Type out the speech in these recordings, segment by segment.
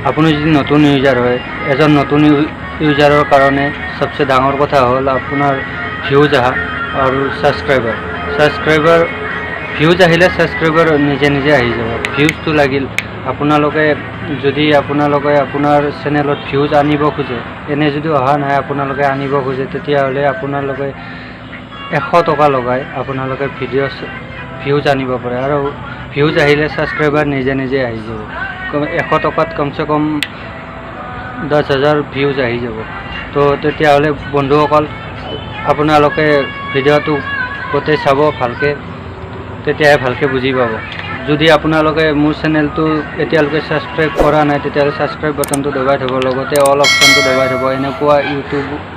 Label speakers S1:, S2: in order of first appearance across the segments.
S1: আপুনি যদি নতুন ইউজাৰ হয়, এজন নতুন ইউজাৰৰ কাৰণে সবচে ডাঙৰ কথা হ'ল আপোনাৰ ভিউজ আহা আৰু ছাবস্ক্ৰাইবাৰ ভিউজ আহিলে ছাবস্ক্ৰাইবাৰ নিজে নিজে আহি যাব। ভিউজটো লাগিল আপোনালোকে যদি আপোনাৰ চেনেলত ভিউজ আনিব খোজে, এনে যদি অহা নাই আপোনালোকে আনিব খোজে, তেতিয়াহ'লে আপোনালোকে 100 টকা লগাই আপোনালোকে ভিউজ আনিব পাৰে আৰু ভিউজ আহিলে ছাবস্ক্ৰাইবাৰ নিজে নিজে আহি যাব। 100 টকাত কমচে কম 10,000 ভিউজ আহি যাব। তো তেতিয়াহ'লে বন্ধুসকল আপোনালোকে ভিডিঅ'টো গোটেই চাব ভালকৈ, তেতিয়াহে ভালকৈ বুজি পাব। যদি আপোনালোকে মোৰ চেনেলটো এতিয়ালৈকে ছাবস্ক্ৰাইব কৰা নাই, তেতিয়াহ'লে ছাবস্ক্ৰাইব বাটনটো দবাই থ'ব, লগতে অল অপশ্যনটো দবাই থ'ব। এনেকুৱা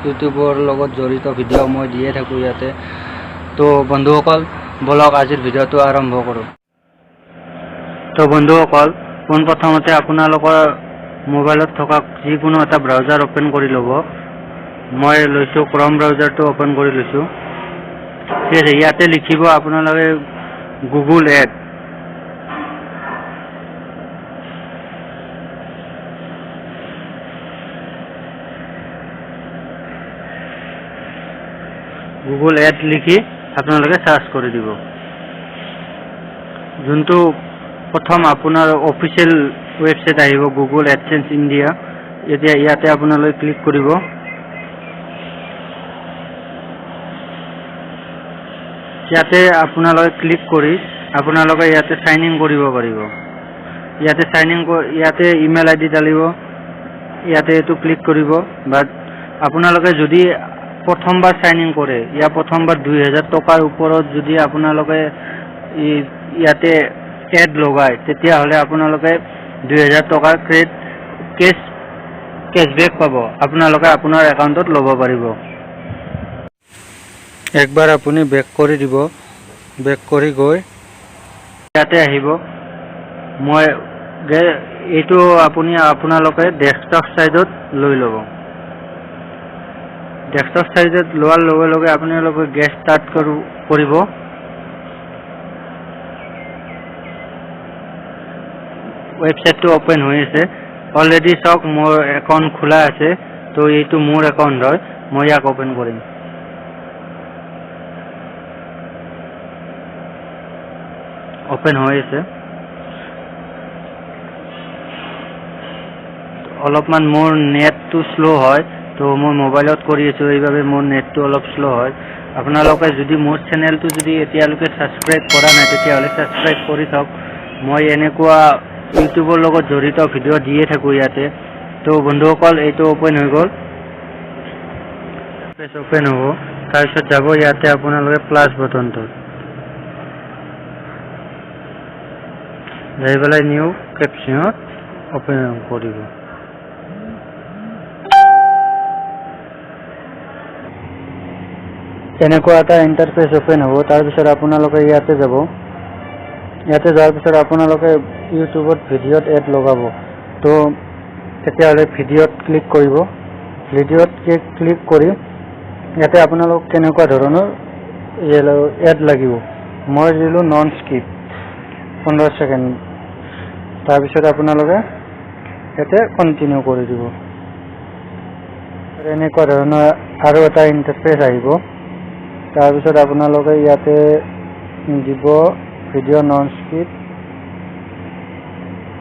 S1: ইউটিউবৰ লগত জড়িত ভিডিঅ' মই দিয়ে থাকোঁ ইয়াতে। তো বন্ধুসকল বলক আজিৰ ভিডিঅ'টো আৰম্ভ কৰোঁ। তো বন্ধুসকল পোনপ্ৰথমতে আপোনালোকৰ মোবাইলত থকা যিকোনো এটা ব্ৰাউজাৰ অ'পেন কৰি ল'ব। মই লৈছোঁ ক্ৰম ব্ৰাউজাৰটো অ'পেন কৰি লৈছোঁ। ঠিক আছে, ইয়াতে লিখিব আপোনালোকে গুগল এড। গুগল এড লিখি আপোনালোকে সাৰ্চ কৰি দিব। যোনটো প্ৰথম আপোনাৰ অফিচিয়েল ৱেবছাইট আহিব গুগল এডচেন্স ইণ্ডিয়া। এতিয়া ইয়াতে আপোনালোকে ক্লিক কৰিব। ইয়াতে আপোনালোকে ক্লিক কৰি আপোনালোকে ইয়াতে সাইন ইন কৰিব পাৰিব। ইয়াতে ইমেইল আইডি ঢালিব, ইয়াতে এইটো ক্লিক কৰিব। বাট আপোনালোকে যদি প্ৰথমবাৰ সাইন ইন কৰে, প্ৰথমবাৰ 2000 টকাৰ ওপৰত যদি আপোনালোকে ইয়াতে এড লগায়, তেতিয়াহ'লে আপোনালোকে 2000 টকাৰ কেছবেক পাব, আপোনালোকে আপোনাৰ একাউণ্টত ল'ব পাৰিব। একবাৰ আপুনি বেক কৰি দিব। বেক কৰি গৈ ইয়াতে আহিব। এইটো আপোনালোকে ডেস্কটপ চাইজত লৈ ল'ব। ডেস্কটপ চাইজত লোৱাৰ লগে লগে আপোনালোকে গেছ ষ্টাৰ্ট কৰিব। ৱেবছাইটটো অ'পেন হৈ আছে। অলৰেডি চাওক মোৰ একাউণ্ট খোলা আছে। তো এইটো মোৰ একাউণ্ট হয়, মই ইয়াক অ'পেন কৰিম। অ'পেন হৈ আছে। অলপমান মোৰ নেটটো শ্ল' হয়, তো মই মোবাইলত কৰি আছোঁ, এইবাবে মোৰ নেটটো অলপ শ্ল' হয়। আপোনালোকে যদি মোৰ চেনেলটো যদি এতিয়ালৈকে ছাবস্ক্ৰাইব কৰা নাই, তেতিয়াহ'লে ছাবস্ক্ৰাইব কৰি থওক। মই এনেকুৱা ইউটিউবৰ লগত জড়িত ভিডিঅ' দিয়ে থাকোঁ ইয়াতে। তো বন্ধুসকল এইটো অ'পেন হৈ গ'ল। অ'পেন হ'ব, তাৰপিছত যাব ইয়াতে আপোনালোকে প্লাছ বটনটোত যাই পেলাই নিউ কেপশ্যনত অ'পেন কৰিব। এনেকুৱা এটা ইণ্টাৰফেচ অ'পেন হ'ব। তাৰপিছত আপোনালোকে ইয়াতে যাব। ইয়াতে যোৱাৰ পিছত আপোনালোকে ইউটিউবত ভিডিঅ'ত এড লগাব। তো তেতিয়াহ'লে ভিডিঅ'ত ক্লিক কৰিব। ভিডিঅ'ত ক্লিক কৰি ইয়াতে আপোনালোক কেনেকুৱা ধৰণৰ এড লাগিব। মই দিলোঁ নন স্কিপ 15 ছেকেণ্ড। তাৰপিছত আপোনালোকে ইয়াতে কণ্টিনিউ কৰি দিব। এনেকুৱা ধৰণৰ আৰু এটা ইণ্টাৰফেচ আহিব। তাৰপিছত আপোনালোকে ইয়াতে দিব ভিডিঅ' নন স্কিপ।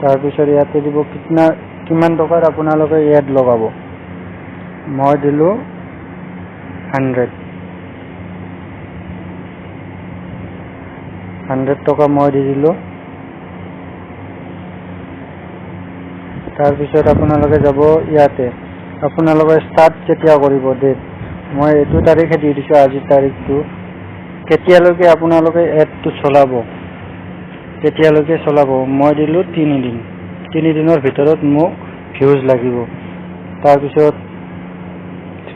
S1: তাৰপিছত ইয়াতে দিব কিমান টকাৰ আপোনালোকে এড লগাব। মই দিলোঁ 100 টকা মই দি দিলোঁ। তাৰপিছত আপোনালোকে যাব ইয়াতে আপোনালোকে ষ্টাৰ্ট কেতিয়া কৰিব ডেট। মই এইটো তাৰিখে দি দিছোঁ, আজিৰ তাৰিখটো। কেতিয়ালৈকে আপোনালোকে এডটো চলাব, তেতিয়ালৈকে চলাব। মই দিলোঁ 3 দিন। 3 দিনৰ ভিতৰত মোক ভিউজ লাগিব। তাৰপিছত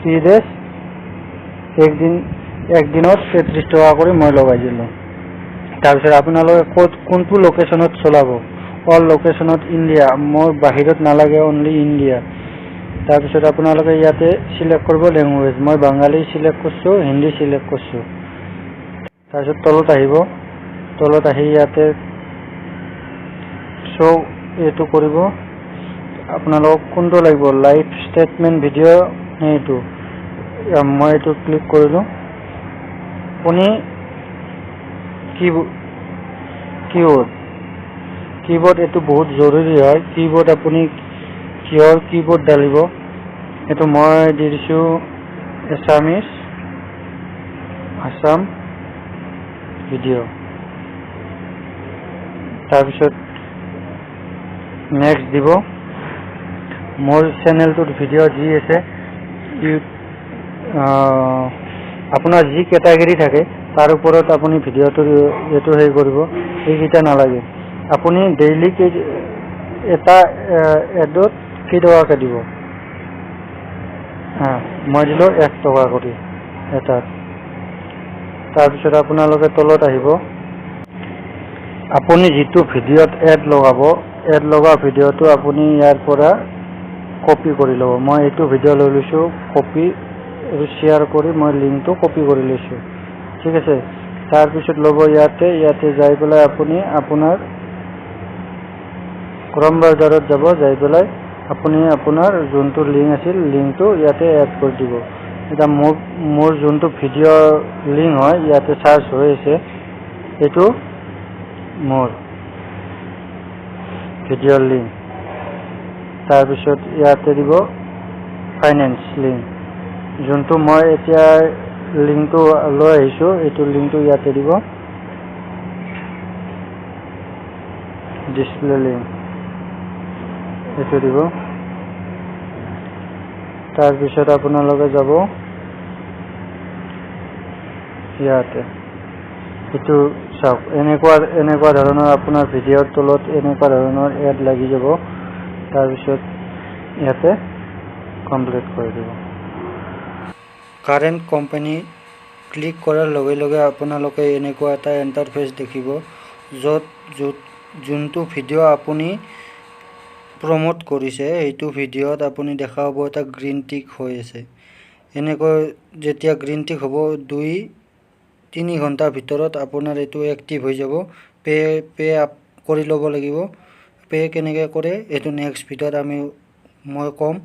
S1: 3 ডেজ, একদিনত 33 টকা কৰি মই লগাই দিলোঁ। তাৰপিছত আপোনালোকে কোনটো লোকেশ্যনত চলাব। অল লোকেশ্যনত ইণ্ডিয়া, মোৰ বাহিৰত নালাগে, অনলি ইণ্ডিয়া। তাৰপিছত আপোনালোকে ইয়াতে চিলেক্ট কৰিব লেংগুৱেজ। মই বাঙালী চিলেক্ট কৰিছোঁ, হিন্দী চিলেক্ট কৰিছোঁ। তাৰপিছত তলত আহিব। তলত আহি ইয়াতে শ্ব' এইটো কৰিব। আপোনালোকক কোনটো লাগিব, লাইভ ষ্টেটমেণ্ট ভিডিঅ' নে এইটো? মই এইটো ক্লিক কৰিলোঁ। আপুনি কিবৰ্ড এইটো বহুত জৰুৰী হয়। কিবৰ্ড আপুনি কিহৰ কিবৰ্ড ডালিব? এইটো মই দি দিছোঁ আছাম ভিডিঅ'। তাৰপিছত নেক্সট দিব। মোৰ চেনেলটোত ভিডিঅ' যি আছে আপোনাৰ যি কেটাগৰী থাকে তাৰ ওপৰত আপুনি ভিডিঅ'টো এইটো হেৰি কৰিব। এইকেইটা নালাগে। আপুনি ডেইলি এটা এডত কেইটকাকৈ দিব? মই দিলোঁ 1 টকা কৰি এটাত। তাৰপিছত আপোনালোকে তলত আহিব। আপুনি যিটো ভিডিঅ'ত এড লগাব, এড লগা ভিডিঅ'টো আপুনি ইয়াৰ পৰা কপি কৰি ল'ব। মই এইটো ভিডিঅ' লৈ লৈছোঁ, কপি আৰু শ্বেয়াৰ কৰি মই লিংকটো কপি কৰি লৈছোঁ। ঠিক আছে। তাৰপিছত ল'ব ইয়াতে যাই পেলাই আপুনি আপোনাৰ ক্ৰম ব্ৰাউজাৰত যাব, যাই পেলাই আপুনি আপোনাৰ যোনটো লিংক আছিল লিংকটো ইয়াতে এড কৰি দিব। এতিয়া মোৰ যোনটো ভিডিঅ' লিংক হয় ইয়াতে চাৰ্চ হৈ আছে, এইটো মোৰ ভিডিঅ'ৰ লিংক। তাৰপিছত ইয়াতে দিব ফাইনেন্স লিংক, যোনটো মই এতিয়া লিংকটো লৈ আহিছোঁ, এইটো লিংকটো ইয়াতে দিব। ডিছপ্লে লিংক এইটো দিব। তাৰপিছত আপোনালোকে যাব ইয়াতে, এইটো চাওক। এনেকুৱা ধৰণৰ আপোনাৰ ভিডিঅ'ৰ তলত এনেকুৱা ধৰণৰ এড লাগি যাব। তাৰপিছত ইয়াতে কমপ্লিট কৰি দিব। কাৰেণ্ট কোম্পানী ক্লিক কৰাৰ লগে লগে আপোনালোকে এনেকুৱা এটা ইণ্টাৰফেচ দেখিব, য'ত যোনটো ভিডিঅ' আপুনি প্ৰমোট কৰিছে সেইটো ভিডিঅ'ত আপুনি দেখা পাব এটা গ্ৰীণ টিক হৈ আছে। এনেকৈ যেতিয়া গ্ৰীণ টিক হ'ব 2-3 ঘণ্টাৰ ভিতৰত আপোনাৰ এইটো এক্টিভ হৈ যাব। পে কৰি ল'ব লাগিব। পে কেনেকৈ কৰে এইটো নেক্সট ভিডিঅ'ত মই ক'ম।